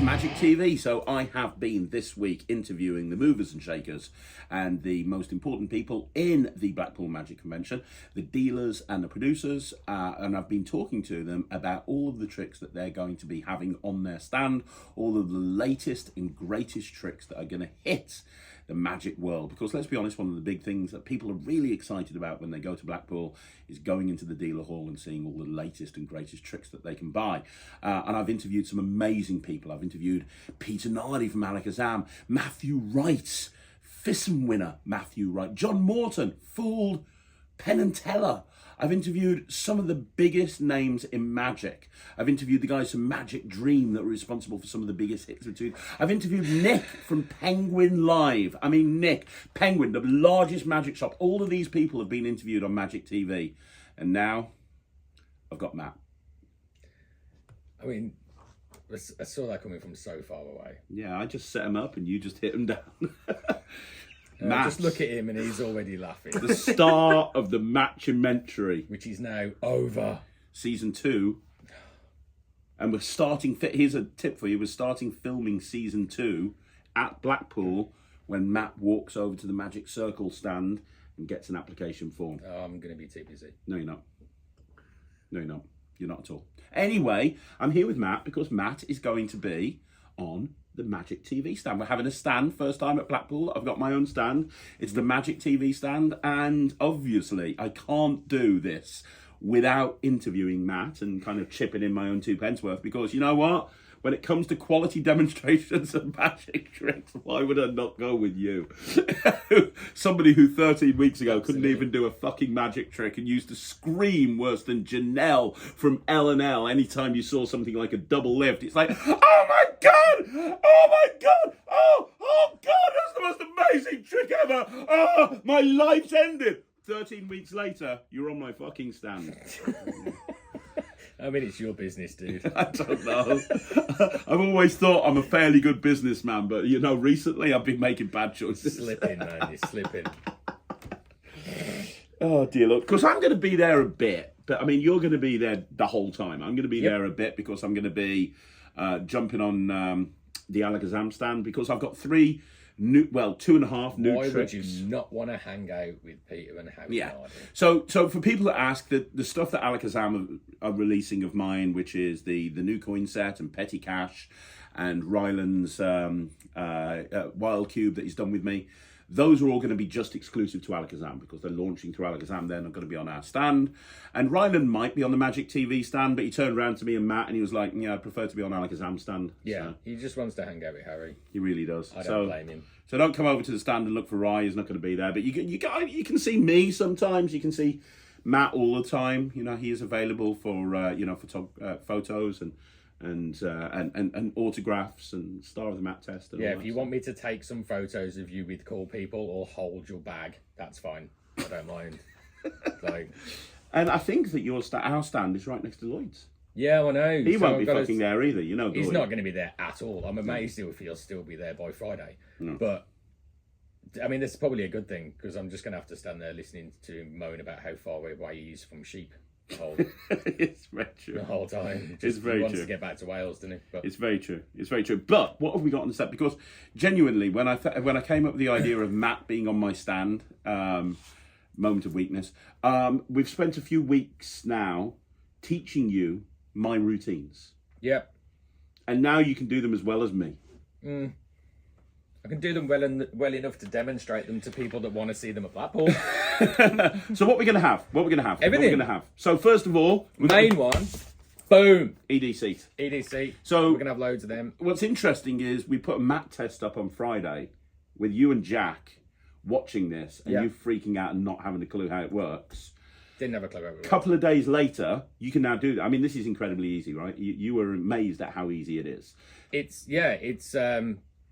to Magic TV. So I have been this week interviewing the movers and shakers and the most important people in the Blackpool Magic Convention, the dealers and the producers, and I've been talking to them about all of the tricks that they're going to be having on their stand, all of the latest and greatest tricks that are going to hit the magic world. Because let's be honest, one of the big things that people are really excited about when they go to Blackpool is going into the dealer hall and seeing all the latest and greatest tricks that they can buy. And I've interviewed some amazing people. I've interviewed Peter Nardi from Alakazam, Matthew Wright, FISM winner Matthew Wright, John Morton, fooled Penn and Teller. I've interviewed some of the biggest names in Magic. I've interviewed the guys from Magic Dream that were responsible for some of the biggest hits. I've interviewed Nick from Penguin Live. I mean, Nick, Penguin, the largest magic shop. All of these people have been interviewed on Magic TV. And now I've got Matt. I mean, I saw that coming from so far away. Yeah, I just set him up and you just hit him down. Just look at him and he's already laughing. The star of the Matt-umentary, which is now over. Season 2. And we're starting, here's a tip for you, we're starting filming Season 2 at Blackpool when Matt walks over to the Magic Circle stand and gets an application form. Oh, I'm going to be too busy. No, you're not. No, you're not. You're not at all. Anyway, I'm here with Matt because Matt is going to be on the Magic TV stand. We're having a stand, first time at Blackpool. I've got my own stand. It's the Magic TV stand, and obviously I can't do this without interviewing Matt and kind of chipping in my own 2 pence worth, because you know what? When it comes to quality demonstrations of magic tricks, why would I not go with you? Somebody who 13 weeks ago couldn't even do a fucking magic trick and used to scream worse than Janelle from L&L anytime you saw something like a double lift. It's like, oh my God! Oh my God! Oh God! That's the most amazing trick ever! Oh, my life's ended! 13 weeks later, you're on my fucking stand. I mean, it's your business, dude. I don't know. I've always thought I'm a fairly good businessman, but you know, recently I've been making bad choices. Slipping, man, you're slipping. Oh dear, look, because I'm going to be there a bit, but I mean, you're going to be there the whole time. I'm going to be there a bit because I'm going to be jumping on the Alakazam stand, because I've got 3 new, 2.5 new tricks. Why would you not want to hang out with Peter and Harry? Yeah. So for people that ask, the stuff that Alakazam are releasing of mine, which is the new coin set and Petty Cash and Ryland's Wild Cube that he's done with me, those are all going to be just exclusive to Alakazam because they're launching through Alakazam. They're not going to be on our stand. And Ryland might be on the Magic TV stand, but he turned around to me and Matt and he was like, yeah, I'd prefer to be on Alakazam stand. Yeah, so, he just wants to hang out with Harry. He really does. I don't blame him. So don't come over to the stand and look for Rye. He's not going to be there. But you can see me sometimes. You can see Matt all the time. You know, he is available for photos and autographs and star of the Matt test. And yeah, all if you want me to take some photos of you with cool people or hold your bag, that's fine. I don't mind. And I think that our stand is right next to Lloyd's. Yeah, I know. He won't be fucking there either, you know. He's not going to be there at all. I'm amazed if he'll still be there by Friday. No. But, I mean, this is probably a good thing, because I'm just going to have to stand there listening to him moan about how far away he is from sheep it's very true. The whole time. It's very true. He wants to get back to Wales, doesn't he? But it's very true. It's very true. But what have we got on the set? Because genuinely, when I came up with the idea of Matt being on my stand, moment of weakness, we've spent a few weeks now teaching you my routines. Yep. And now you can do them as well as me. I can do them well enough to demonstrate them to people that want to see them at Blackpool. So what we're going to have? Everything. What we're going to have. So first of all, main one, boom. EDC. EDC. So we're going to have loads of them. What's interesting is we put a Matt test up on Friday with you and Jack watching this and you freaking out and not having a clue how it works. Didn't have a clue how it works. A couple of days later, you can now do that. I mean, this is incredibly easy, right? You were amazed at how easy it is. It's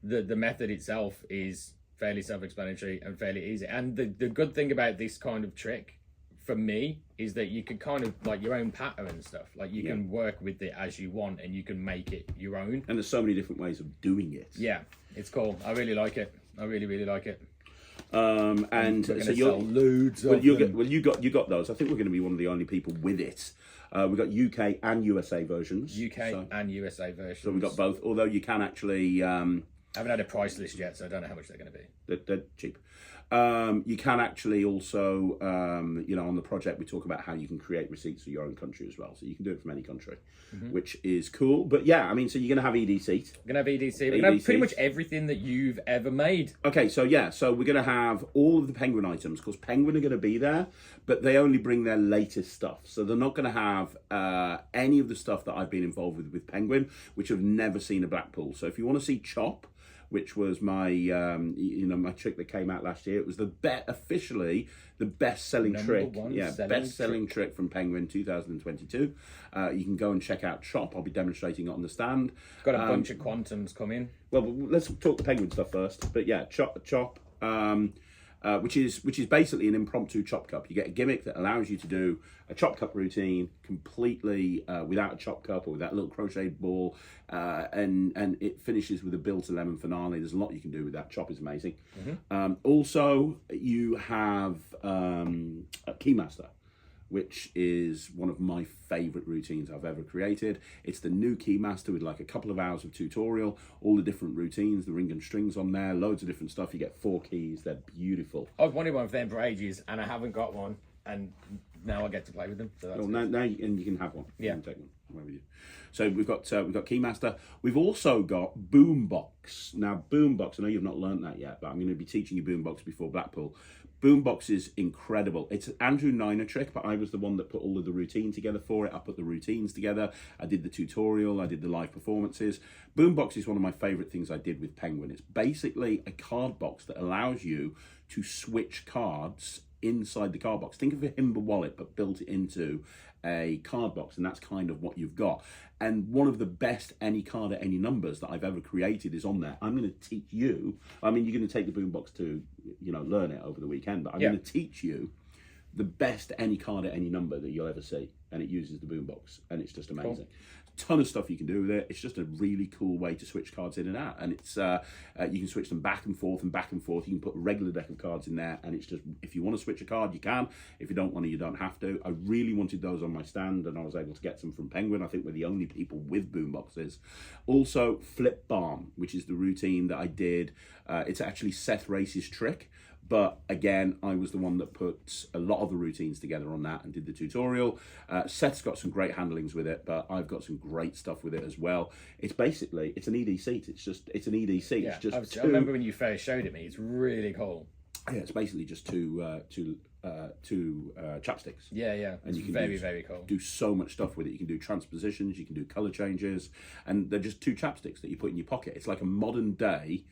the method itself is fairly self-explanatory and fairly easy. And the good thing about this kind of trick, for me, is that you can kind of, like, your own pattern and stuff. Like, you can work with it as you want and you can make it your own. And there's so many different ways of doing it. Yeah, it's cool. I really like it. I really, really like it. And We're so gonna you're sell loads well, of you them. you got those. I think we're going to be one of the only people with it. We've got UK and USA versions. UK and USA versions. So we've got both. Although you can actually, I haven't had a price list yet, so I don't know how much they're going to be. they're cheap. You can actually also, on the project we talk about how you can create receipts for your own country as well. So you can do it from any country, which is cool. But yeah, I mean, so you're going to have EDC. We're going to have EDC. We're going to have pretty much everything that you've ever made. Okay, so yeah, so we're going to have all of the Penguin items because Penguin are going to be there, but they only bring their latest stuff. So they're not going to have any of the stuff that I've been involved with Penguin, which have never seen a Blackpool. So if you want to see Chop, which was my my trick that came out last year. It was officially the best-selling trick. Best-selling trick from Penguin 2022. You can go and check out Chop. I'll be demonstrating it on the stand. Got a bunch of quantums coming. Well, let's talk the Penguin stuff first. But yeah, Chop. Which is basically an impromptu chop cup. You get a gimmick that allows you to do a chop cup routine completely without a chop cup or without a little crocheted ball, and it finishes with a Bill to Lemon finale. There's a lot you can do with that. Chop is amazing. Also, you have a Keymaster, which is one of my favourite routines I've ever created. It's the new Keymaster with like a couple of hours of tutorial, all the different routines, the ring and strings on there, loads of different stuff. You get 4 keys, they're beautiful. I've wanted one of them for ages and I haven't got one, and now I get to play with them. So that's now you can have one. Yeah. You can take one away with you. So we've got Keymaster. We've also got Boombox. Now Boombox, I know you've not learned that yet, but I'm going to be teaching you Boombox before Blackpool. Boombox is incredible. It's an Andrew Niner trick, but I was the one that put all of the routine together for it. I put the routines together. I did the tutorial. I did the live performances. Boombox is one of my favourite things I did with Penguin. It's basically a card box that allows you to switch cards inside the card box. Think of a Himba wallet, but built it into a card box, and that's kind of what you've got. And one of the best any card at any numbers that I've ever created is on there. I'm going to teach you. I mean, you're going to take the Boombox to, learn it over the weekend, but I'm going to teach you the best any card at any number that you'll ever see, and it uses the Boombox, and it's just amazing. Cool. Ton of stuff you can do with it. It's just a really cool way to switch cards in and out, and it's you can switch them back and forth and back and forth. You can put a regular deck of cards in there, and it's just, if you want to switch a card, you can. If you don't want to, you don't have to. I really wanted those on my stand, and I was able to get some from Penguin. I think we're the only people with boomboxes. Also, Flip Barn, which is the routine that I did. It's actually Seth Race's trick. But again, I was the one that put a lot of the routines together on that and did the tutorial. Seth's got some great handlings with it, but I've got some great stuff with it as well. It's basically, it's an EDC. It's an EDC. Yeah, it's just I remember when you first showed it me. It's really cool. Yeah, it's basically just two chapsticks. Yeah. And you can very cool. Do so much stuff with it. You can do transpositions, you can do color changes, and they're just 2 chapsticks that you put in your pocket. It's like a modern day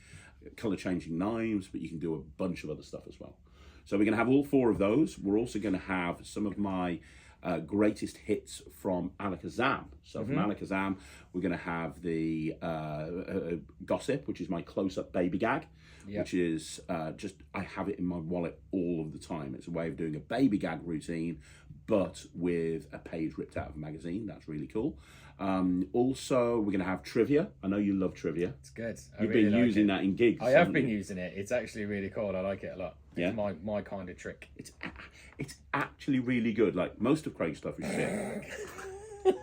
color changing knives, but you can do a bunch of other stuff as well. So we're going to have all 4 of those. We're also going to have some of my greatest hits from Alakazam. So from Alakazam, we're going to have the Gossip, which is my close-up baby gag, which is just, I have it in my wallet all of the time. It's a way of doing a baby gag routine, but with a page ripped out of a magazine. That's really cool. Also, we're going to have trivia. I know you love trivia. It's good. You've been using that in gigs. I have been using it. It's actually really cool. I like it a lot. Yeah? It's my kind of trick. It's actually really good. Like, most of Craig's stuff is shit.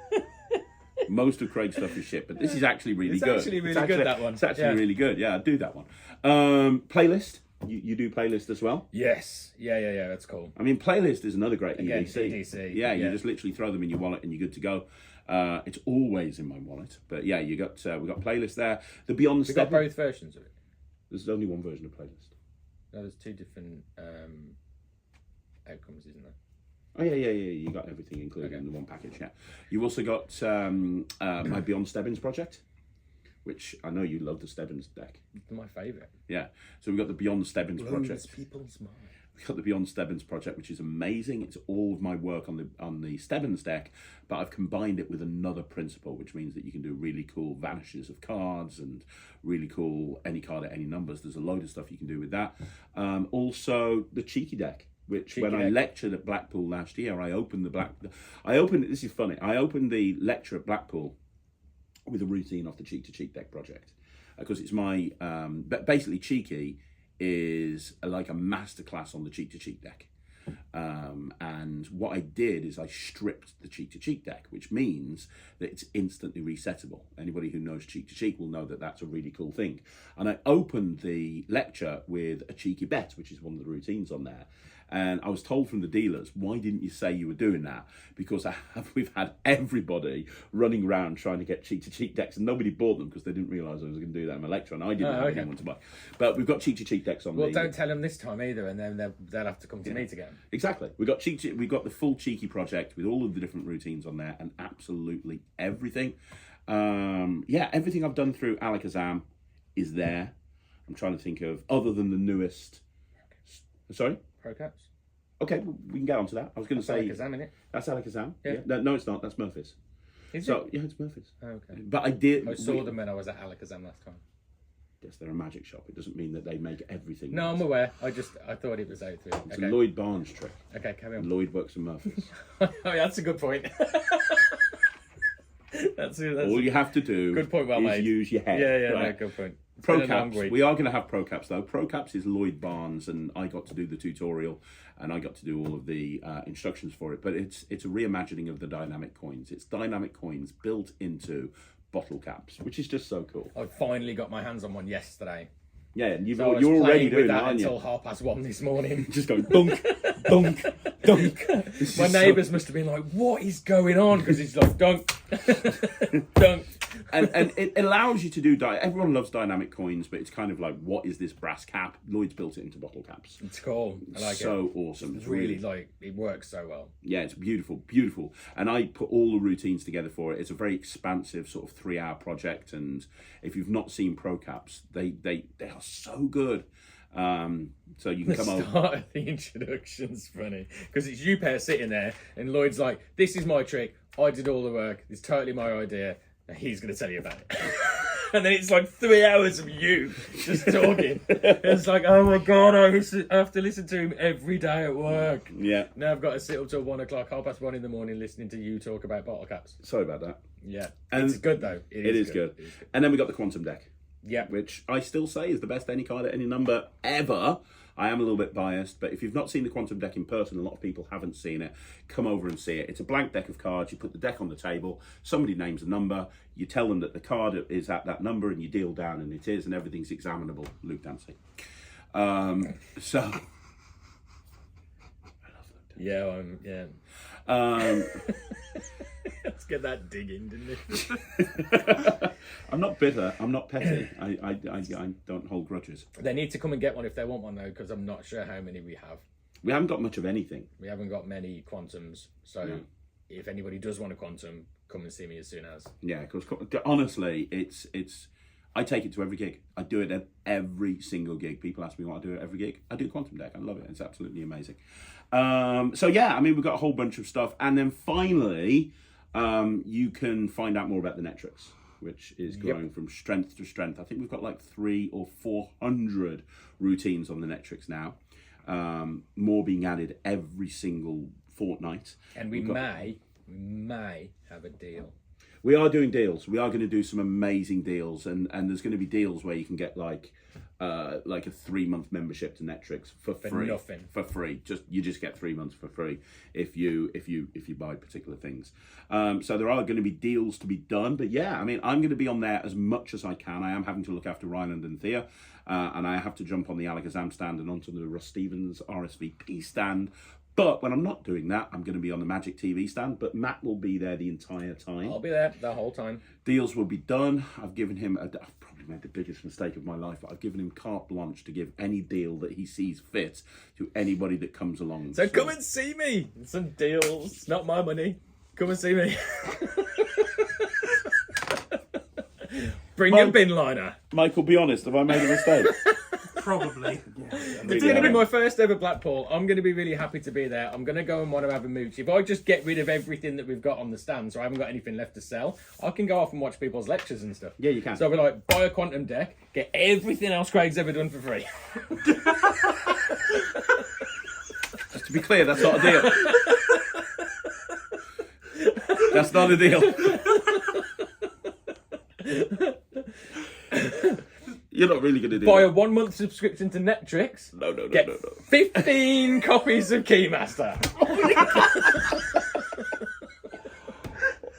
Most of Craig's stuff is shit, but this is actually really good. It's actually really good, that one. It's actually really good. Yeah, I'd do that one. Playlist. You do playlist as well? Yes. Yeah. That's cool. I mean, playlist is another great Again, EDC. Yeah, you just literally throw them in your wallet and you're good to go. It's always in my wallet, but yeah, we got playlist there. The Beyond We got both versions of it. There's only one version of playlist. No, there's 2 different outcomes, isn't there? Oh yeah. You got everything included in the one package. Yeah. You've also got my Beyond Stebbins project, which I know you love the Stebbins deck. It's my favourite. Yeah. So we've got the Beyond Stebbins project. Blows people's mind. We've got the Beyond Stebbins project, which is amazing. It's all of my work on the Stebbins deck, but I've combined it with another principle, which means that you can do really cool vanishes of cards and really cool any card at any numbers. There's a load of stuff you can do with that. Also, the Cheeky deck, which I lectured at Blackpool last year, this is funny. I opened the lecture at Blackpool with a routine off the Cheek to Cheek deck project, because it's my basically Cheeky is like a masterclass on the cheek-to-cheek deck. And what I did is I stripped the cheek-to-cheek deck, which means that it's instantly resettable. Anybody who knows cheek-to-cheek will know that that's a really cool thing. And I opened the lecture with a cheeky bet, which is one of the routines on there. And I was told from the dealers, why didn't you say you were doing that? Because we've had everybody running around trying to get cheek-to-cheek decks, and nobody bought them because they didn't realise I was going to do that in my lecture, and I didn't have anyone to buy. But we've got cheek-to-cheek decks on. Well, don't tell them this time either, and then they'll have to come to me to get them. Exactly. We got the full cheeky project with all of the different routines on there, and absolutely everything. Everything I've done through Alakazam is there. I'm trying to think of other than the newest. Sorry. Pro Caps. Okay, well, we can get on to that. I was going to say... Alakazam, innit? That's Alakazam. Yeah. No, it's not. That's Murphy's. Is it? Yeah, it's Murphy's. Oh, okay. But I saw them when I was at Alakazam last time. Yes, they're a magic shop. It doesn't mean that they make everything. No, I'm aware. I thought it was out through. It's a Lloyd Barnes trick. Okay, carry on. Lloyd works for Murphy's. Oh, that's a good point. that's all you have to do good point, well is made. use your head. Yeah, right? no, good point. Pro Caps. We are going to have Pro Caps though. Pro Caps is Lloyd Barnes, and I got to do the tutorial, and I got to do all of the instructions for it. But it's a reimagining of the dynamic coins. It's dynamic coins built into bottle caps, which is just so cool. I finally got my hands on one yesterday. Yeah, and you're So already doing that aren't until you? 1:30 this morning. Just going dunk, dunk, dunk. My neighbours must have been like, "What is going on?" Because it's like dunk, dunk. And it allows you to do everyone loves dynamic coins, but it's kind of like, what is this brass cap? Lloyd's built it into bottle caps. It's cool. I like it. So awesome. It's really like it works so well. Yeah, it's beautiful, beautiful. And I put all the routines together for it. It's a very expansive sort of 3-hour project, and if you've not seen Pro Caps, they are so good. So you can come over. The start of the introduction's funny because it's you pair sitting there, and Lloyd's like, "This is my trick. I did all the work. It's totally my idea. And he's going to tell you about it." And then it's like 3 hours of you just talking. It's like, oh my God, I have to listen to him every day at work. Yeah. Now I've got to sit up till 1:00, 1:30 in the morning listening to you talk about bottle caps. Sorry about that. Yeah. And it's good though. It is good. And then we got the Quantum deck. Yeah. Which I still say is the best any card at any number ever. I am a little bit biased, but if you've not seen the Quantum deck in person, a lot of people haven't seen it, come over and see it. It's a blank deck of cards. You put the deck on the table, somebody names a number, you tell them that the card is at that number, and you deal down, and it is, and everything's examinable. Luke Dancy. So... I love Luke Dancy. Yeah. Let's get that digging, didn't it? I'm not bitter. I'm not petty. I don't hold grudges. They need to come and get one if they want one though, because I'm not sure how many we have. We haven't got much of anything. We haven't got many quantums, so if anybody does want a quantum, come and see me as soon as. Yeah, because honestly, it's. I take it to every gig. I do it at every single gig. People ask me what I do at every gig. I do Quantum deck. I love it. It's absolutely amazing. So yeah, I mean, we've got a whole bunch of stuff, and then finally. You can find out more about the Netrix, which is growing from strength to strength. I think we've got like 300 or 400 routines on the Netrix now. More being added every single fortnight. And we may have a deal. We are doing deals. We are going to do some amazing deals, and there's going to be deals where you can get like a 3-month membership to Netrix for free. Nothing. For free. You just get 3 months for free if you buy particular things. So there are going to be deals to be done. But yeah, I mean, I'm going to be on there as much as I can. I am having to look after Ryland and Thea, and I have to jump on the Alakazam stand and onto the Russ Stevens RSVP stand. But when I'm not doing that, I'm going to be on the Magic TV stand. But Matt will be there the entire time. I'll be there the whole time. Deals will be done. I've given him I've probably made the biggest mistake of my life. But I've given him carte blanche to give any deal that he sees fit to anybody that comes along. So come and see me. Some deals. Not my money. Come and see me. Bring your bin liner. Michael, be honest. Have I made a mistake? Probably. It's going to be my first ever Blackpool. I'm going to be really happy to be there. I'm going to go and want to have a mooch. If I just get rid of everything that we've got on the stand, so I haven't got anything left to sell, I can go off and watch people's lectures and stuff. Yeah, you can. So I'll be like, buy a quantum deck, get everything else Craig's ever done for free. Just to be clear, that's not a deal. That's not a deal. You're not really going to do Buy that. a 1 month subscription to Netflix. No. Get 15 copies of Keymaster.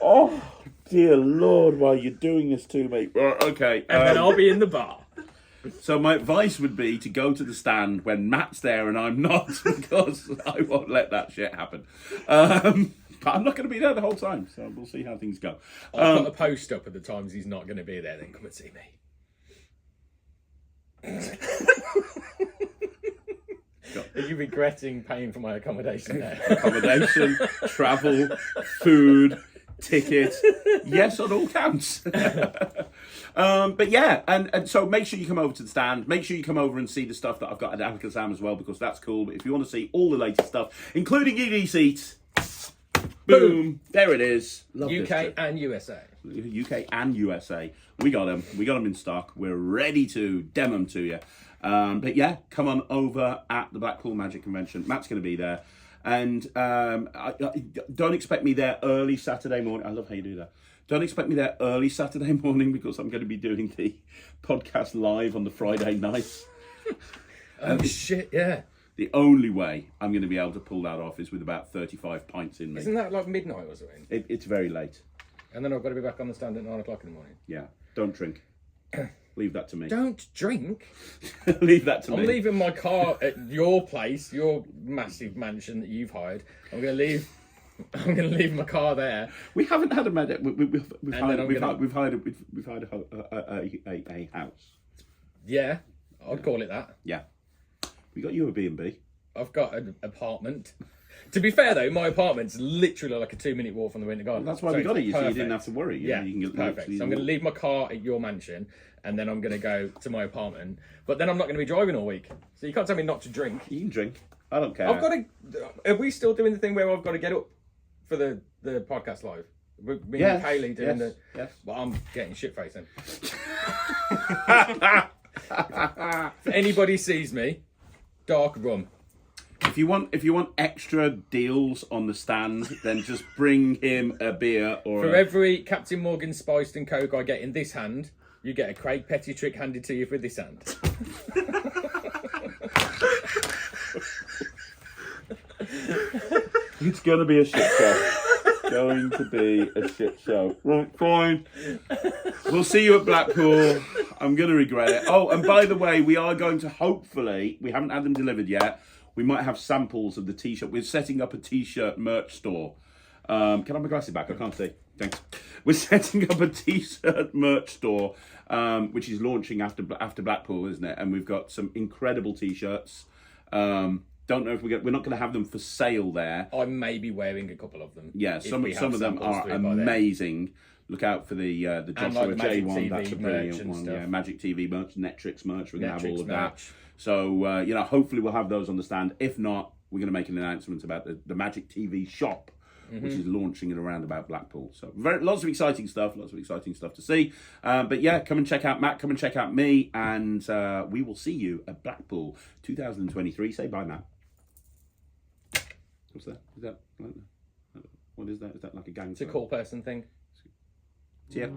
Oh, dear Lord, why are you doing this to me? Right, okay. And then I'll be in the bar. So my advice would be to go to the stand when Matt's there and I'm not, because I won't let that shit happen. But I'm not going to be there the whole time, so we'll see how things go. I'll put a post up at the times he's not going to be there, then come and see me. Are you regretting paying for my accommodation there? Accommodation, travel, food, ticket, yes on all counts. But yeah, and so make sure you come over to the stand. Make sure you come over and see the stuff that I've got at Alakazam as well, because that's cool. But if you want to see all the latest stuff, including ED seats, boom, there it is. Love UK and USA. UK and USA. We got them. We got them in stock. We're ready to demo them to you. But yeah, come on over at the Blackpool Magic Convention. Matt's going to be there. And I don't expect me there early Saturday morning. I love how you do that. Don't expect me there early Saturday morning, because I'm going to be doing the podcast live on the Friday night. Oh, shit, yeah. The only way I'm going to be able to pull that off is with about 35 pints in me. Isn't that like midnight or something? It's very late. And then I've got to be back on the stand at 9 o'clock in the morning. Yeah, don't drink. Leave that to me. Don't drink? Leave that to me. I'm leaving my car at your place, your massive mansion that you've hired. I'm going to leave my car there. We haven't had a medic. We've hired a house. Yeah, I'd call it that. Yeah, we got you a B&B. I've got an apartment. To be fair though, my apartment's literally like a 2-minute walk from the Winter Garden. That's why we got it. So you didn't have to worry. Yeah, you can get perfect. So I'm going to leave my car at your mansion, and then I'm going to go to my apartment. But then I'm not going to be driving all week, so you can't tell me not to drink. You can drink. I don't care. I've got to. Are we still doing the thing where I've got to get up for the podcast live? Me and Kaylee doing the. Yes. Well, I'm getting shit faced then. If anybody sees me, dark rum. If you want extra deals on the stand, then just bring him a beer or. For every Captain Morgan spiced and Coke I get in this hand, you get a Craig Petty trick handed to you for this hand. It's going to be a shit show. Going to be a shit show. Right, fine. We'll see you at Blackpool. I'm going to regret it. Oh, and by the way, we are going to hopefully, we haven't had them delivered yet, we might have samples of the T-shirt. We're setting up a T-shirt merch store. Can I have my glasses back? I can't see. Thanks. We're setting up a T-shirt merch store, which is launching after Blackpool, isn't it? And we've got some incredible T-shirts. Don't know if we're not going to have them for sale there. I may be wearing a couple of them. Yeah, some of them are amazing. Look out for the Joshua J one. That's a brilliant one. Yeah, Magic TV merch, Netrix merch. We're going to have all of that. So hopefully we'll have those on the stand. If not, we're going to make an announcement about the Magic TV shop, which is launching in around about Blackpool. So lots of exciting stuff to see. But yeah, come and check out Matt. Come and check out me, and we will see you at Blackpool 2023. Say bye, Matt. What's that? Is that like, what is that? Is that like a gang? It's a cool person thing. Yeah.